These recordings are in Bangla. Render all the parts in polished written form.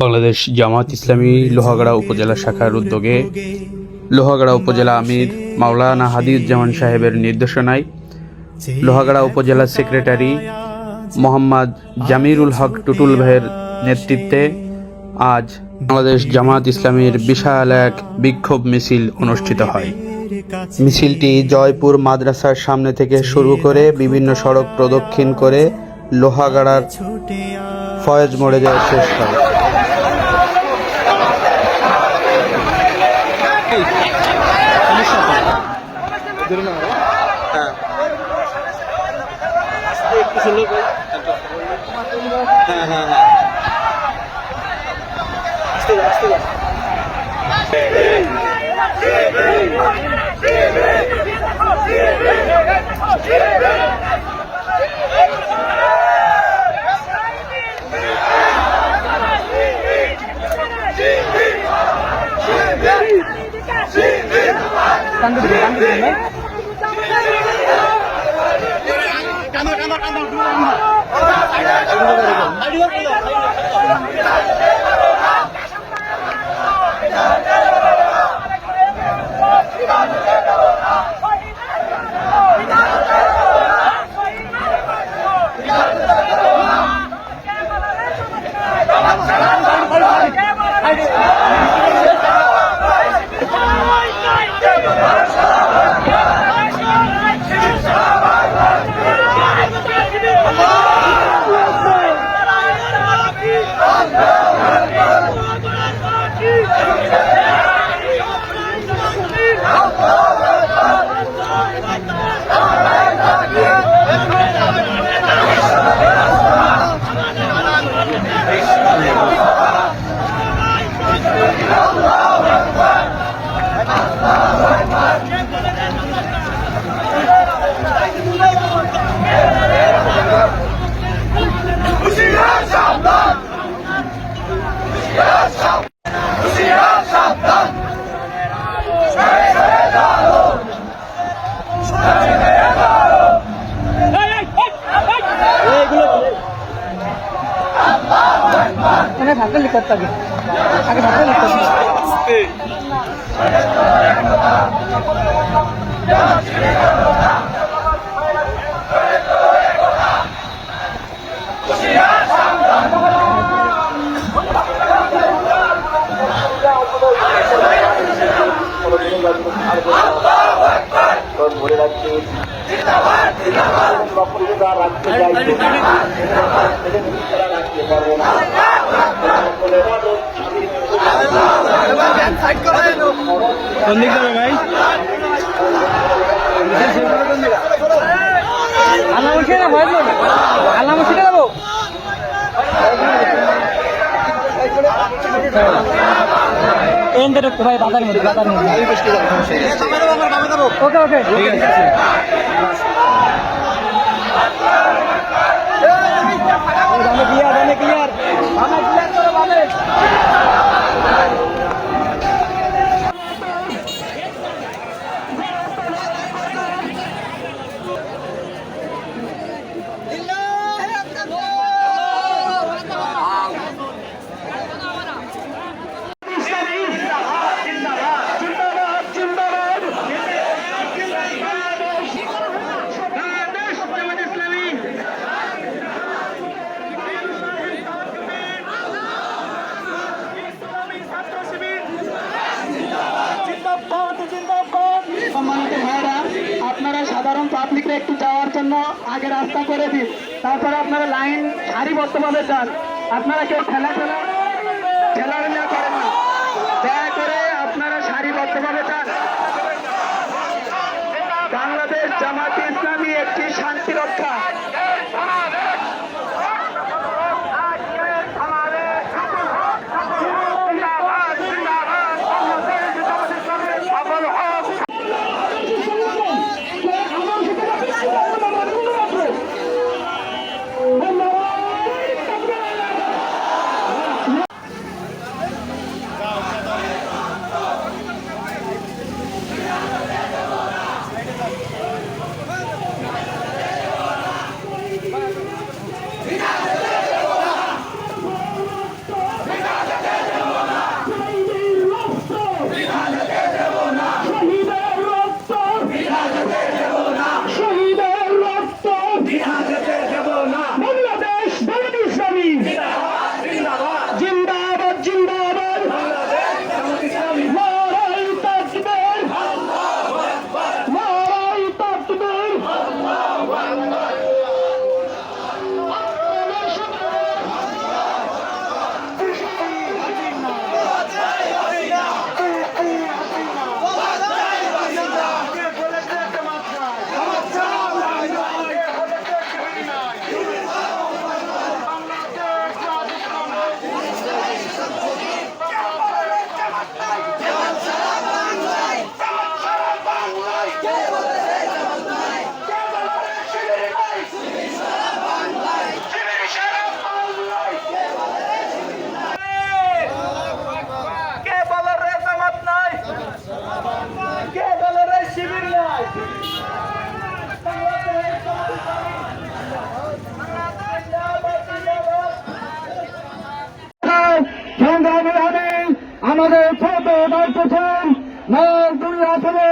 বাংলাদেশ জামাত ইসলামী লোহাগাড়া উপজেলা শাখার উদ্যোগে লোহাগাড়া উপজেলা আমির মাওলানা হাদিউজ্জামান সাহেবের নির্দেশনায় লোহাগাড়া উপজেলা সেক্রেটারি মোহাম্মদ জামিরুল হক টুটুল ভাইয়ের নেতৃত্বে আজ বাংলাদেশ জামাত ইসলামীর বিশাল এক বিক্ষোভ মিছিল অনুষ্ঠিত হয়। মিছিলটি জয়পুর মাদ্রাসার সামনে থেকে শুরু করে বিভিন্ন সড়ক প্রদক্ষিণ করে লোহাগাড়ার ফয়েজ মোড়ে যায় শেষ হয়। ভাবতে লিখতে হবে আগে ভাবতে লিখতে হবে ভাই আল্লাহ মসজিদে যাবো ভাই বাজার মধ্যে ওকে ওকে ক্লিয়ার আপনারা সাধারণ পাবলিকরা একটু যাওয়ার জন্য আগে রাস্তা করে দিন, তারপরে আপনারা লাইন সারিবদ্ধভাবে যান। আপনারা কেউ ঠেলাঠেলা করেন না, দয়া করে আপনারা সারিবদ্ধভাবে যান। বাংলাদেশ জামাত ইসলামী একটি শান্তি রক্ষা। আমাদের ছোট দায়িত্বশীল নয় দুই আসনে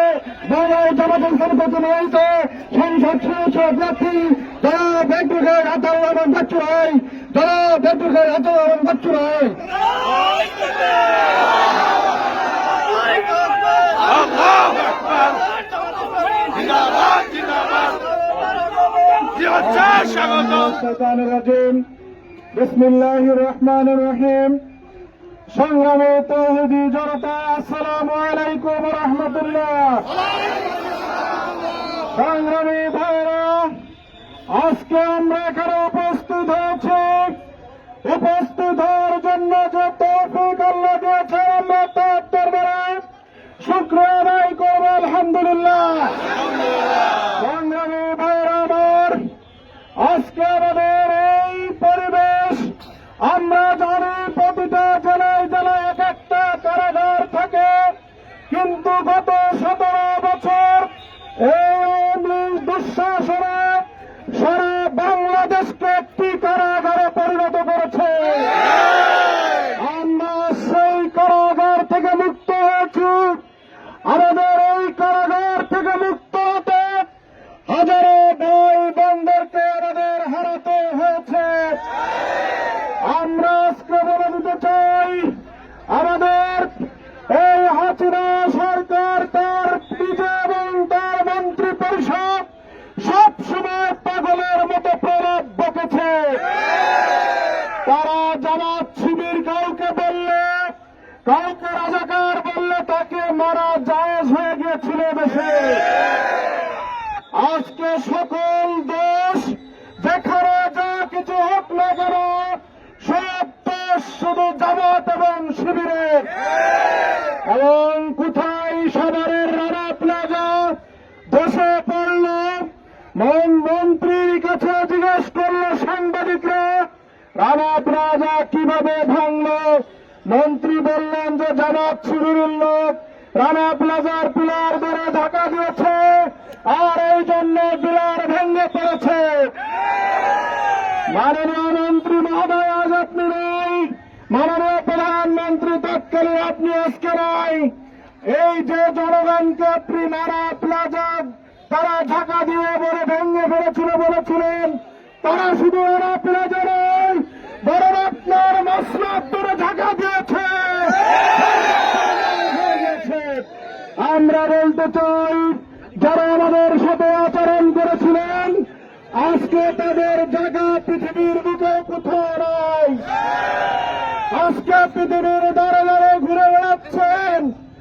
বাংলায় জামাতের সর্বপ্রতিনিধিত সংসদ সদস্য প্রার্থী জনাব অ্যাডভোকেট আতাউর রহমান বাচ্চু রায়, জনাব অ্যাডভোকেট আতাউর রহমান বাচ্চু রায়। বিসমিল্লাহির রহমানির রহিম। সংগ্রামী তৌহিদি জনতা, আসসালামু আলাইকুম রহমতুল্লাহ। সংগ্রামী ভাইরা, আজকে আমরা এখানে উপস্থিত হয়েছি, উপস্থিত হওয়ার জন্য যে তৌফিক আল্লাহ দিয়েছে আমরা তার দরবারে শুকরিয়া আদায় করব আলহামদুলিল্লাহ। সংগ্রামী ভাইরা আমার, আজকে আমাদের এই পরিবেশ, আমরা জানি প্রতিটা জেলায় জেলায় এক একটা কারাগার থাকে, কিন্তু গত 17 বছর এই দুঃশাসনে সারা বাংলাদেশকে একটি কারাগারে পরিণত করেছে। আমরা সেই কারাগার থেকে মুক্ত হয়েছি। আমাদের এই কারাগার থেকে মুক্ত হতে হাজারো ভাই বোনদেরকে আমাদের হারাতে হয়েছে। আমরা আজকে বলে দিতে চাই, আমাদের এই হাসিনা সরকার তার নিজে এবং তার মন্ত্রী পরিষদ সবসময় পাগলের মতো প্রলাপ বকেছে। তারা জামাত শিবির কাউকে বললে, কাউকে রাজাকার বললে তাকে মারা জায়েজ হয়ে গিয়েছিল দেশে। আজকে সকল দোষ যেখানে যা কিছু হোক না কেন, সব দোষ শুধু জামাত এবং শিবিরের। এবং কোথায় সাভারের রানা প্লাজা বসে পড়ল, মন্ত্রীর কাছে জিজ্ঞেস করলো সাংবাদিকরা রানা প্লাজা কিভাবে ভাঙল। মন্ত্রী বললেন যে জামাত শিবিরের লোক রানা প্লাজার পিলার ধরে ধাক্কা দিয়েছে, আর এই জন্য পিলার ভেঙে পড়েছে। মাননীয় মন্ত্রী মহোদয়, আজ আপনি নাই, মাননীয় প্রধানমন্ত্রী তৎকালীন আপনি আজকে নাই। এই যে জনগণকে আপনি নানা প্লাজা তারা ঢাকা দিয়ে বলে ভেঙে ফেলেছিল বলেছিলেন, তারা শুধু নানা প্লাজা নয়, বরং আপনার মসনদ ধরে ঢাকা দিয়েছে। আমরা বলতে চাই, যারা আমাদের সাথে আচরণ করেছিলেন আজকে তাদের জায়গা পৃথিবীর বুকে কোথাও নাই। আজকে পৃথিবীর